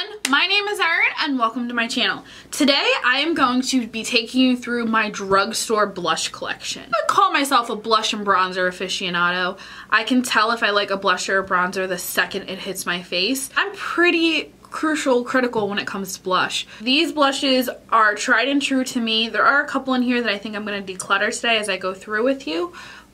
everyone, my name is Erin and welcome to my channel. Today I am going to be taking you through my drugstore blush collection. I call myself a blush and bronzer aficionado. I can tell if I like a blusher or bronzer the second it hits my face. I'm pretty critical when it comes to blush. These blushes are tried and true to me. There are a couple in here that I think I'm going to declutter today as I go through with you.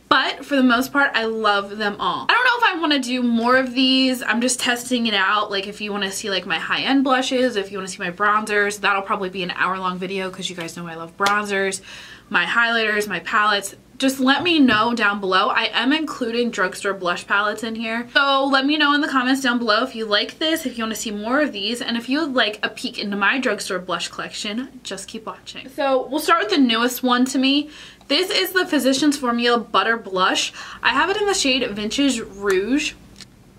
But for the most part, I love them all. I don't know if I want to do more of these. I'm just testing it out. Like if you want to see like my high-end blushes, if you want to see my bronzers, that'll probably be an hour-long video because you guys know I love bronzers, my highlighters, my palettes. Just let me know down below. I am including drugstore blush palettes in here. So let me know in the comments down below if you like this, if you want to see more of these, and if you would like a peek into my drugstore blush collection, just keep watching. So we'll start with the newest one to me. This is the Physicians Formula Butter Blush. I have it in the shade Vintage Rouge.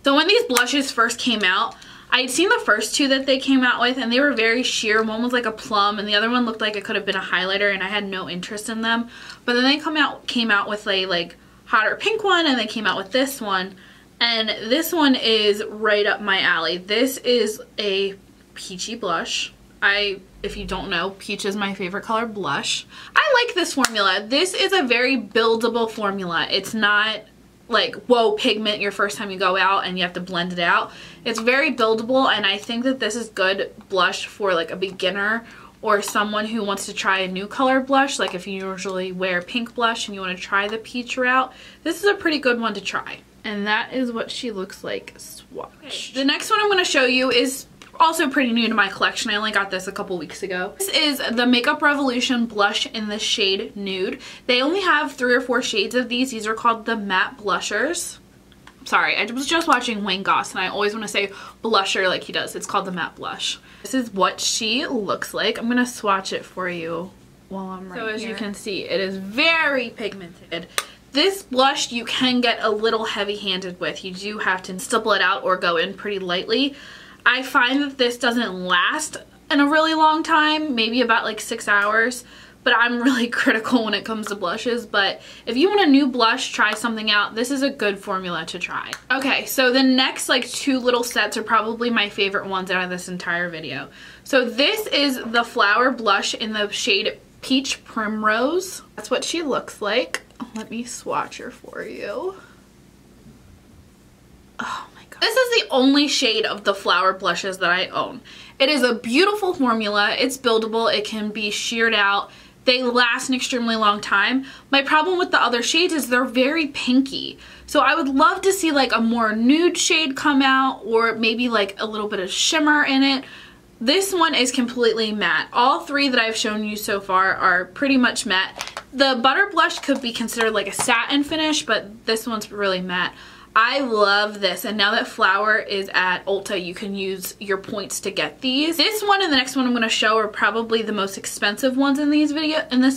So when these blushes first came out, I had seen the first two that they came out with and they were very sheer. One was like a plum and the other one looked like it could have been a highlighter, and I had no interest in them. But then they came out with a like hotter pink one, and they came out with this one. And this one is right up my alley. This is a peachy blush. If you don't know, peach is my favorite color blush. I like this formula. This is a very buildable formula. It's not like, whoa, pigment your first time you go out and you have to blend it out. It's very buildable, and I think that this is good blush for like a beginner or someone who wants to try a new color blush. Like if you usually wear pink blush and you want to try the peach route, this is a pretty good one to try. And that is what she looks like swatch. The next one I'm going to show you is also pretty new to my collection. I only got this a couple weeks ago. This is the Makeup Revolution blush in the shade Nude. They only have 3 or 4 shades of these. These are called the matte blushers. Sorry, I was just watching Wayne Goss and I always want to say blusher like he does. It's called the matte blush. This is what she looks like. I'm gonna swatch it for you while I'm right here. So as you can see, it is very pigmented. This blush you can get a little heavy-handed with. You do have to stipple it out or go in pretty lightly. I find that this doesn't last in a really long time, maybe about like 6 hours, but I'm really critical when it comes to blushes. But if you want a new blush, try something out, this is a good formula to try. Okay, so the next like 2 little sets are probably my favorite ones out of this entire video. So this is the Flower Blush in the shade Peach Primrose. That's what she looks like. Let me swatch her for you. Oh. This is the only shade of the flower blushes that I own. It is a beautiful formula. It's buildable. It can be sheared out. They last an extremely long time. My problem with the other shades is they're very pinky. So I would love to see like a more nude shade come out, or maybe like a little bit of shimmer in it. This one is completely matte. All 3 that I've shown you so far are pretty much matte. The butter blush could be considered like a satin finish, but this one's really matte. I love this, and now that Flower is at Ulta, you can use your points to get these. This one and the next one I'm going to show are probably the most expensive ones in this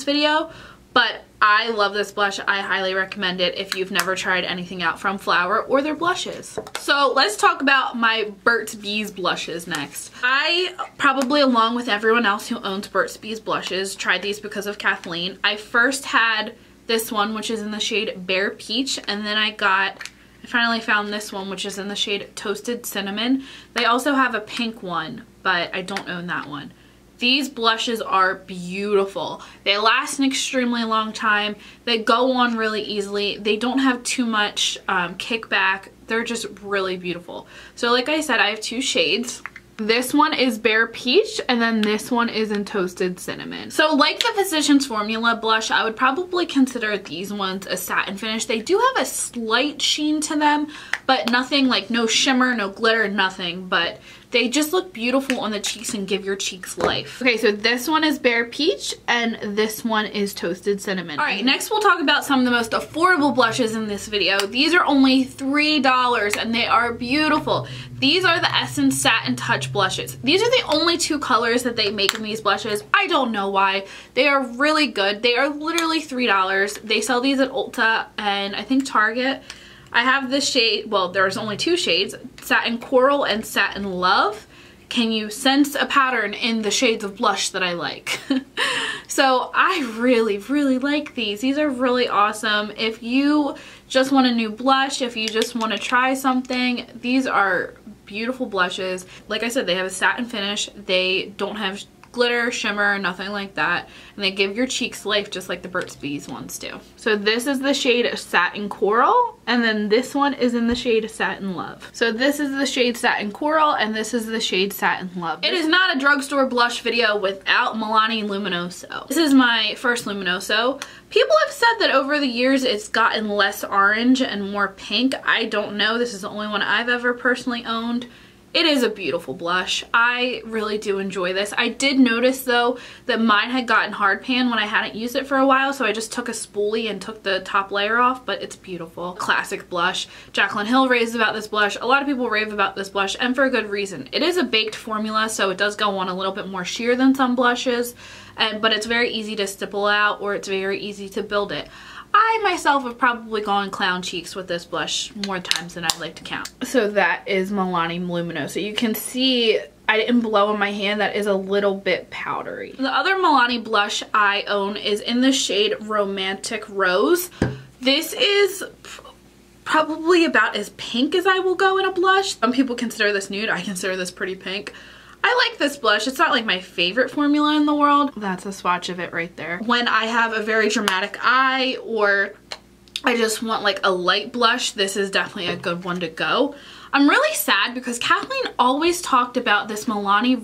video, but I love this blush. I highly recommend it if you've never tried anything out from Flower or their blushes. So let's talk about my Burt's Bees blushes next. I probably, along with everyone else who owns Burt's Bees blushes, tried these because of Kathleen. I first had this one, which is in the shade Bare Peach, and then I finally found this one, which is in the shade Toasted Cinnamon. They also have a pink one, but I don't own that one. These blushes are beautiful. They last an extremely long time. They go on really easily. They don't have too much kickback. They're just really beautiful. So like I said, I have 2 shades. This one is Bare Peach, and then this one is in Toasted Cinnamon. So like the Physicians Formula blush, I would probably consider these ones a satin finish. They do have a slight sheen to them, but nothing like, no shimmer, no glitter, nothing. But they just look beautiful on the cheeks and give your cheeks life. Okay, so this one is Bare Peach, and this one is Toasted Cinnamon. All right, next we'll talk about some of the most affordable blushes in this video. These are only $3, and they are beautiful. These are the Essence Satin Touch blushes. These are the only 2 colors that they make in these blushes. I don't know why. They are really good. They are literally $3. They sell these at Ulta and I think Target. I have this shade, well, there's only 2 shades, Satin Coral and Satin Love. Can you sense a pattern in the shades of blush that I like? So I really like these. These are really awesome. If you just want a new blush, if you just want to try something, these are beautiful blushes. Like I said, they have a satin finish. They don't have glitter, shimmer, nothing like that. And they give your cheeks life just like the Burt's Bees ones do. So this is the shade Satin Coral, and then this one is in the shade Satin Love. So this is the shade Satin Coral, and this is the shade Satin Love. It is not a drugstore blush video without Milani Luminoso. This is my first Luminoso. People have said that over the years it's gotten less orange and more pink. I don't know. This is the only one I've ever personally owned. It is a beautiful blush. I really do enjoy this. I did notice though that mine had gotten hard pan when I hadn't used it for a while, so I just took a spoolie and took the top layer off, but it's beautiful. Classic blush. Jaclyn Hill raves about this blush. A lot of people rave about this blush, and for a good reason. It is a baked formula, so it does go on a little bit more sheer than some blushes, but it's very easy to stipple out, or it's very easy to build it. I myself have probably gone clown cheeks with this blush more times than I'd like to count. So that is Milani Luminoso. You can see I didn't blow in my hand. That is a little bit powdery. The other Milani blush I own is in the shade Romantic Rose. This is probably about as pink as I will go in a blush. Some people consider this nude. I consider this pretty pink. I like this blush. It's not like my favorite formula in the world. That's a swatch of it right there. When I have a very dramatic eye, or I just want like a light blush, this is definitely a good one to go. I'm really sad because Kathleen always talked about this Milani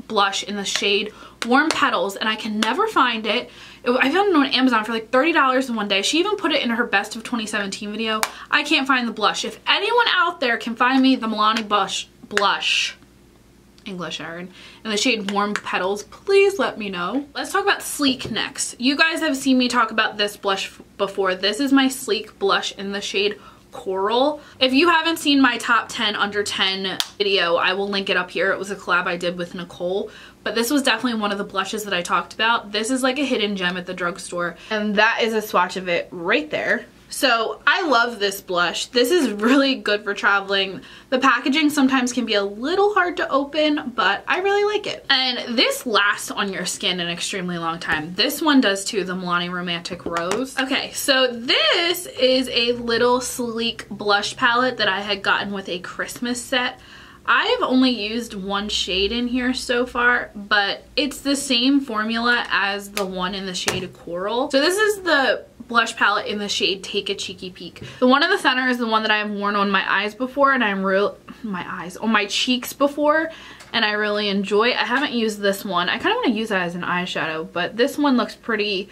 blush in the shade Warm Petals, and I can never find it. I found it on Amazon for like $30 in one day. She even put it in her best of 2017 video. I can't find the blush. If anyone out there can find me the Milani blush, English Erin, in the shade Warm Petals, please let me know. Let's talk about Sleek next. You guys have seen me talk about this blush before. This is my Sleek blush in the shade Coral. If you haven't seen my top 10 under 10 video, I will link it up here. It was a collab I did with Nicole, but this was definitely one of the blushes that I talked about. This is like a hidden gem at the drugstore, and that is a swatch of it right there. So I love this blush. This is really good for traveling. The packaging sometimes can be a little hard to open, but I really like it. And this lasts on your skin an extremely long time. This one does too, the Milani Romantic Rose. Okay, so this is a little sleek blush palette that I had gotten with a Christmas set. I have only used one shade in here so far, but it's the same formula as the one in the shade Coral. So this is the blush palette in the shade Take a Cheeky Peek. The one in the center is the one that I've worn on my eyes before, and on my cheeks before, and I really enjoy. I haven't used this one. I kind of want to use that as an eyeshadow, but this one looks pretty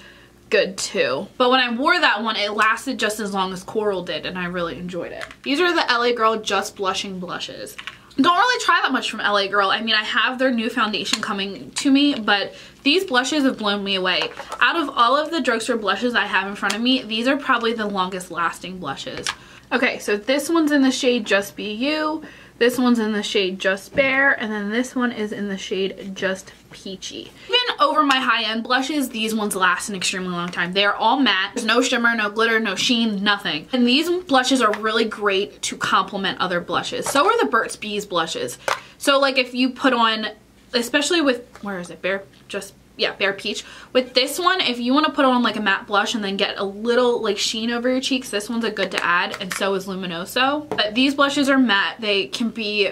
good too. But when I wore that one, it lasted just as long as Coral did, and I really enjoyed it. These are the LA Girl Just Blushing blushes. Don't really try that much from LA Girl. I mean, I have their new foundation coming to me, but these blushes have blown me away. Out of all of the drugstore blushes I have in front of me, these are probably the longest lasting blushes. Okay, so this one's in the shade Just Be You, this one's in the shade Just Bare, and then this one is in the shade Just Peachy. Even over my high-end blushes, these ones last an extremely long time. They are all matte. There's no shimmer, no glitter, no sheen, nothing. And these blushes are really great to complement other blushes. So are the Burt's Bees blushes. So like if you put on, especially with, where is it, Bare Peach. With this one, if you want to put on like a matte blush and then get a little like sheen over your cheeks, this one's a good to add, and so is Luminoso. But these blushes are matte. They can be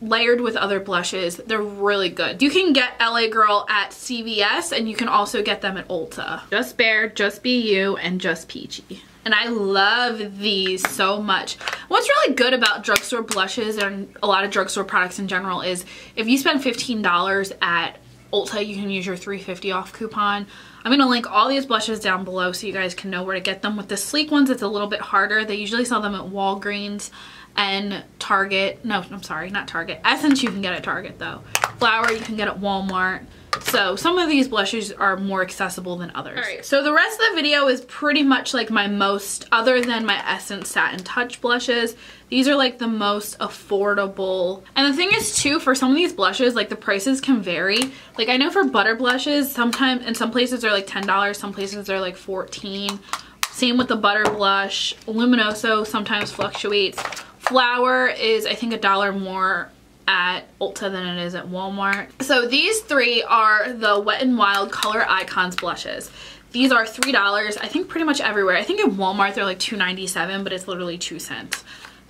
layered with other blushes. They're really good. You can get LA Girl at CVS, and you can also get them at Ulta. Just Bare, Just Be You, and Just Peachy. And I love these so much. What's really good about drugstore blushes and a lot of drugstore products in general is if you spend $15 at Ulta, you can use your $3.50 off coupon. I'm going to link all these blushes down below so you guys can know where to get them. With the sleek ones, it's a little bit harder. They usually sell them at Walgreens and Target. No, I'm sorry, not Target. Essence you can get at Target though. Flower you can get at Walmart. So some of these blushes are more accessible than others. Alright, so the rest of the video is pretty much like my most, other than my Essence Satin Touch blushes, these are like the most affordable. And the thing is too, for some of these blushes, like the prices can vary. Like I know for butter blushes, sometimes in some places they're like $10, some places they're like $14. Same with the butter blush. Luminoso sometimes fluctuates. Flower is I think $1 more at Ulta than it is at Walmart. So these three are the Wet n Wild Color Icons blushes. These are $3, I think pretty much everywhere. I think at Walmart they're like $2.97, but it's literally 2 cents.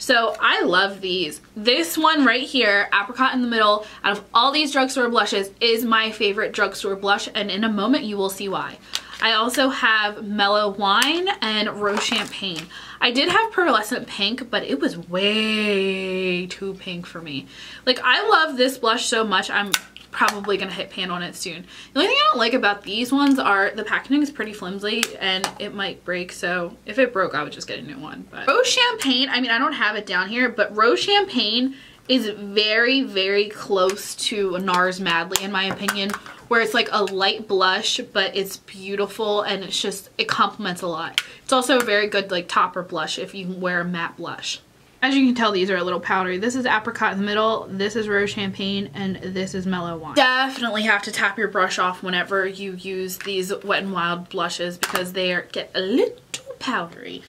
So I love these. This one right here, Apricot in the Middle, out of all these drugstore blushes, is my favorite drugstore blush, and in a moment you will see why. I also have Mellow Wine and Rose Champagne. I did have Pearlescent Pink, but it was way too pink for me. Like, I love this blush so much, I'm probably gonna hit pan on it soon. The only thing I don't like about these ones are the packaging is pretty flimsy and it might break, so if it broke I would just get a new one. But Rose Champagne, I mean, I don't have it down here, but Rose Champagne is very, very close to NARS Madly in my opinion, where it's like a light blush, but it's beautiful and it's just, it complements a lot. It's also a very good like topper blush if you wear a matte blush. As you can tell, these are a little powdery. This is Apricot in the Middle, this is Rose Champagne, and this is Mellow Wine. Definitely have to tap your brush off whenever you use these Wet n Wild blushes because they get a little powdery.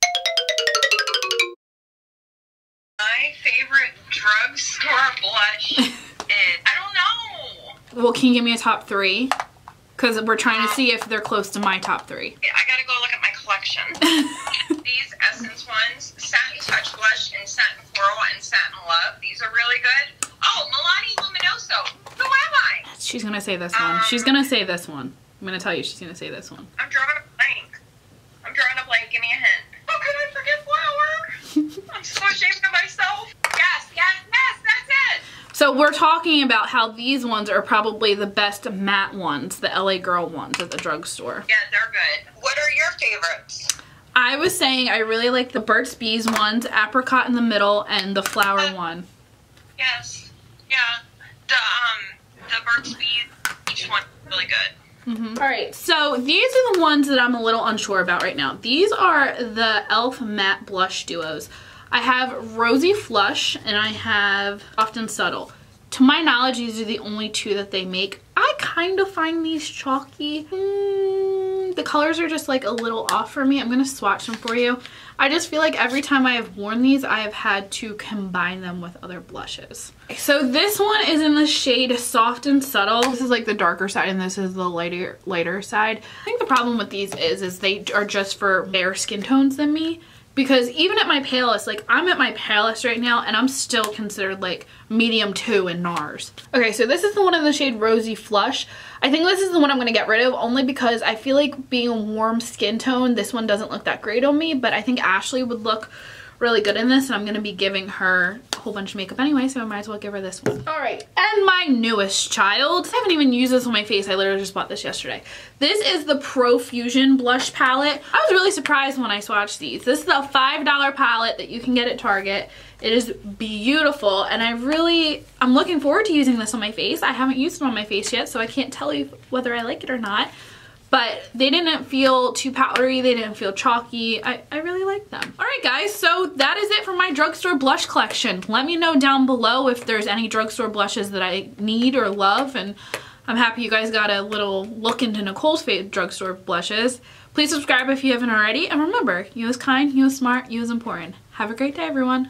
My favorite drugstore blush is, I don't know. Well, can you give me a top 3? Because we're trying to see if they're close to my top 3. I gotta go look at my collection. These Essence ones, Satin Touch Blush and Satin Coral and Satin Love. These are really good. Oh, Milani Luminoso. Who am I? She's gonna say this one. She's gonna say this one. I'm gonna tell you she's gonna say this one. I'm drawing a blank. Give me a hint. How could I forget Flower? I'm so ashamed of myself. Yes, that's it. So we're talking about how these ones are probably the best matte ones, the LA Girl ones at the drugstore. Yeah, they're good. What are your favorites? I was saying I really like the Burt's Bees ones, Apricot in the Middle, and the Flower one. Yes. Yeah. The Burt's Bees, each one really good. Alright, so these are the ones that I'm a little unsure about right now. These are the e.l.f. matte blush duos. I have Rosy Flush and I have Soft and Subtle. To my knowledge, these are the only two that they make. I kind of find these chalky. The colors are just like a little off for me. I'm going to swatch them for you. I just feel like every time I have worn these, I have had to combine them with other blushes. So this one is in the shade Soft and Subtle. This is like the darker side and this is the lighter side. I think the problem with these is they are just for bare skin tones than me. Because even at my palest, like I'm at my palest right now and I'm still considered like medium 2 in NARS. Okay, so this is the one in the shade Rosy Flush. I think this is the one I'm going to get rid of only because I feel like being a warm skin tone, this one doesn't look that great on me, but I think Ashley would look really good in this and I'm going to be giving her a whole bunch of makeup anyway, so I might as well give her this one. Alright, and my newest child. I haven't even used this on my face. I literally just bought this yesterday. This is the Profusion blush palette. I was really surprised when I swatched these. This is a $5 palette that you can get at Target. It is beautiful and I'm looking forward to using this on my face. I haven't used it on my face yet, so I can't tell you whether I like it or not. But they didn't feel too powdery, they didn't feel chalky. I really like them. Alright guys, so that is it for my drugstore blush collection. Let me know down below if there's any drugstore blushes that I need or love, and I'm happy you guys got a little look into Nicole's favorite drugstore blushes. Please subscribe if you haven't already, and remember, you is kind, you is smart, you is important. Have a great day everyone.